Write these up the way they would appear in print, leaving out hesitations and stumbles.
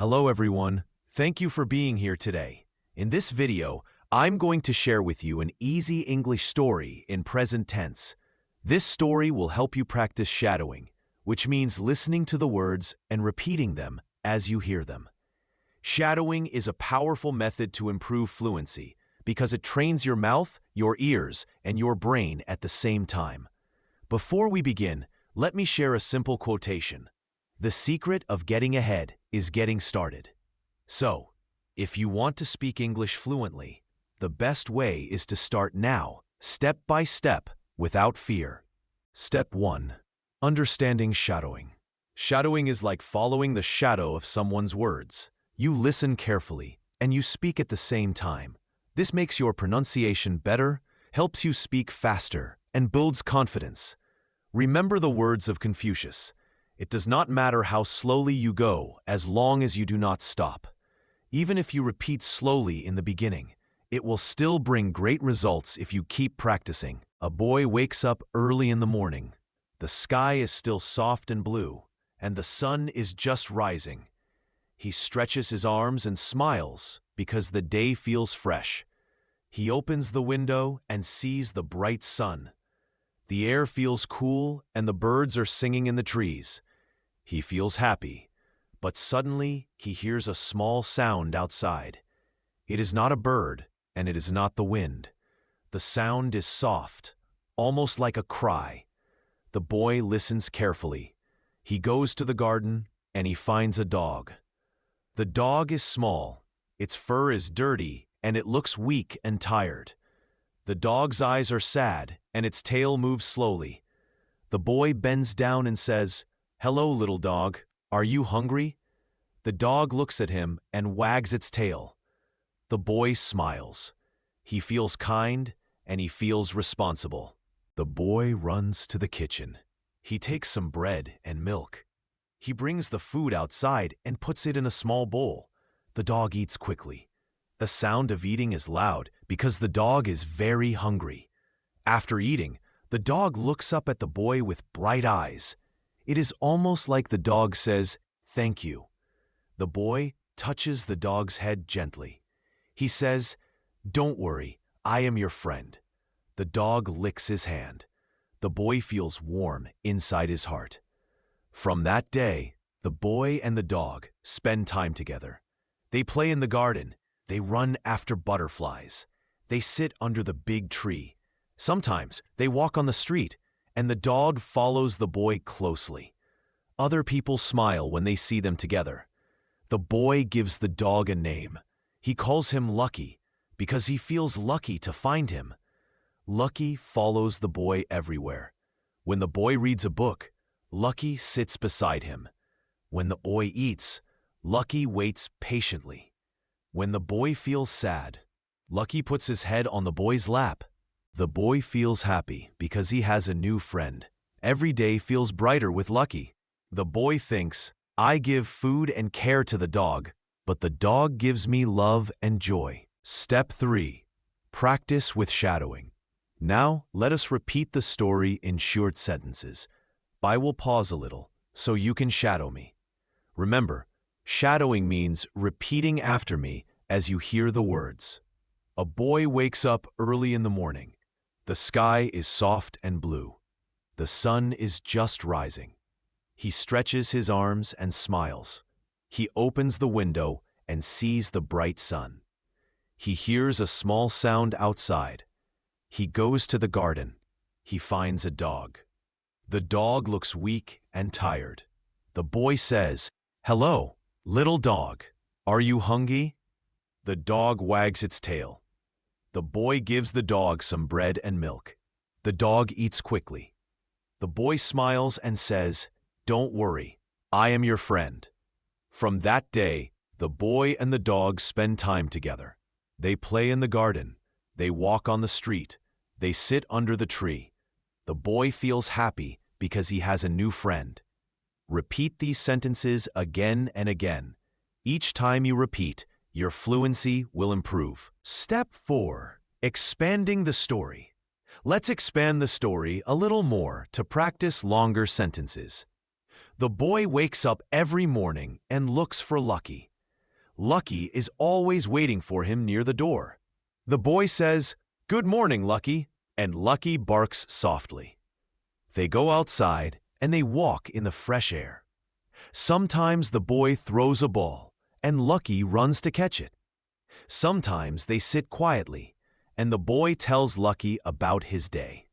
Hello everyone, thank you for being here today. In this video, I'm going to share with you an easy English story in present tense. This story will help you practice shadowing, which means listening to the words and repeating them as you hear them. Shadowing is a powerful method to improve fluency because it trains your mouth, your ears, and your brain at the same time. Before we begin, let me share a simple quotation. The secret of getting ahead is getting started. So, if you want to speak English fluently, the best way is to start now, step by step, without fear. Step 1. Understanding shadowing. Shadowing is like following the shadow of someone's words. You listen carefully, and you speak at the same time. This makes your pronunciation better, helps you speak faster, and builds confidence. Remember the words of Confucius. It does not matter how slowly you go as long as you do not stop. Even if you repeat slowly in the beginning, it will still bring great results if you keep practicing. A boy wakes up early in the morning. The sky is still soft and blue, and the sun is just rising. He stretches his arms and smiles because the day feels fresh. He opens the window and sees the bright sun. The air feels cool and the birds are singing in the trees. He feels happy, but suddenly he hears a small sound outside. It is not a bird, and it is not the wind. The sound is soft, almost like a cry. The boy listens carefully. He goes to the garden, and he finds a dog. The dog is small, its fur is dirty, and it looks weak and tired. The dog's eyes are sad, and its tail moves slowly. The boy bends down and says, "Hello, little dog. Are you hungry?" The dog looks at him and wags its tail. The boy smiles. He feels kind and he feels responsible. The boy runs to the kitchen. He takes some bread and milk. He brings the food outside and puts it in a small bowl. The dog eats quickly. The sound of eating is loud because the dog is very hungry. After eating, the dog looks up at the boy with bright eyes. It is almost like the dog says, "Thank you." The boy touches the dog's head gently. He says, "Don't worry, I am your friend." The dog licks his hand. The boy feels warm inside his heart. From that day, the boy and the dog spend time together. They play in the garden. They run after butterflies. They sit under the big tree. Sometimes they walk on the street, and the dog follows the boy closely. Other people smile when they see them together. The boy gives the dog a name. He calls him Lucky because he feels lucky to find him. Lucky follows the boy everywhere. When the boy reads a book, Lucky sits beside him. When the boy eats, Lucky waits patiently. When the boy feels sad, Lucky puts his head on the boy's lap. The boy feels happy because he has a new friend. Every day feels brighter with Lucky. The boy thinks, "I give food and care to the dog, but the dog gives me love and joy." Step 3. Practice with shadowing. Now, let us repeat the story in short sentences. I will pause a little so you can shadow me. Remember, shadowing means repeating after me as you hear the words. A boy wakes up early in the morning. The sky is soft and blue. The sun is just rising. He stretches his arms and smiles. He opens the window and sees the bright sun. He hears a small sound outside. He goes to the garden. He finds a dog. The dog looks weak and tired. The boy says, "Hello, little dog. Are you hungry?" The dog wags its tail. The boy gives the dog some bread and milk. The dog eats quickly. The boy smiles and says, "Don't worry, I am your friend." From that day, the boy and the dog spend time together. They play in the garden. They walk on the street. They sit under the tree. The boy feels happy because he has a new friend. Repeat these sentences again and again. Each time you repeat, your fluency will improve. Step 4. Expanding the story. Let's expand the story a little more to practice longer sentences. The boy wakes up every morning and looks for Lucky. Lucky is always waiting for him near the door. The boy says, "Good morning, Lucky," and Lucky barks softly. They go outside and they walk in the fresh air. Sometimes the boy throws a ball and Lucky runs to catch it. Sometimes they sit quietly and the boy tells Lucky about his day.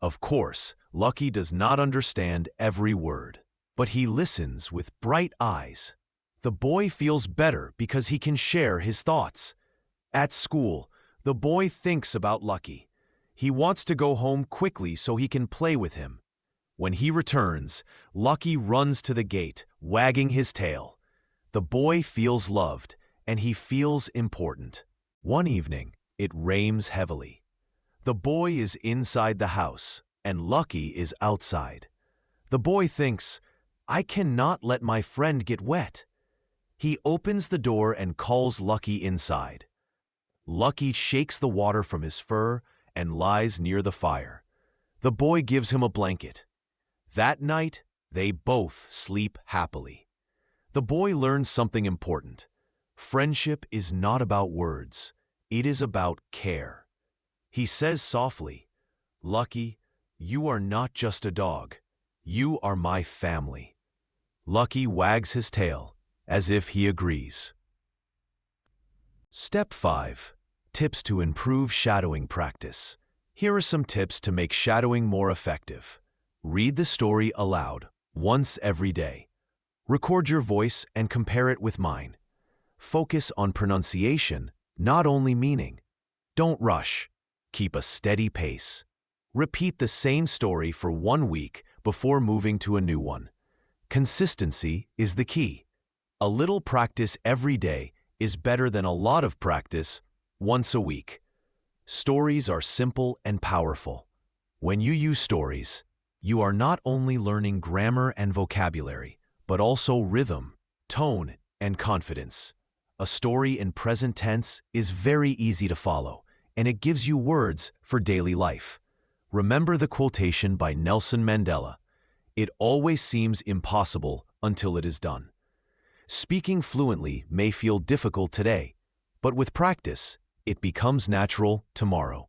Of course, Lucky does not understand every word, but he listens with bright eyes. The boy feels better because he can share his thoughts. At school, the boy thinks about Lucky. He wants to go home quickly so he can play with him. When he returns, Lucky runs to the gate, wagging his tail. The boy feels loved, and he feels important. One evening, it rains heavily. The boy is inside the house, and Lucky is outside. The boy thinks, "I cannot let my friend get wet." He opens the door and calls Lucky inside. Lucky shakes the water from his fur and lies near the fire. The boy gives him a blanket. That night, they both sleep happily. The boy learns something important. Friendship is not about words. It is about care. He says softly, "Lucky, you are not just a dog. You are my family." Lucky wags his tail, as if he agrees. Step 5. Tips to improve shadowing practice. Here are some tips to make shadowing more effective. Read the story aloud, once every day. Record your voice and compare it with mine. Focus on pronunciation, not only meaning. Don't rush. Keep a steady pace. Repeat the same story for 1 week before moving to a new one. Consistency is the key. A little practice every day is better than a lot of practice once a week. Stories are simple and powerful. When you use stories, you are not only learning grammar and vocabulary, but also rhythm, tone, and confidence. A story in present tense is very easy to follow, and it gives you words for daily life. Remember the quotation by Nelson Mandela, "It always seems impossible until it is done." Speaking fluently may feel difficult today, but with practice, it becomes natural tomorrow.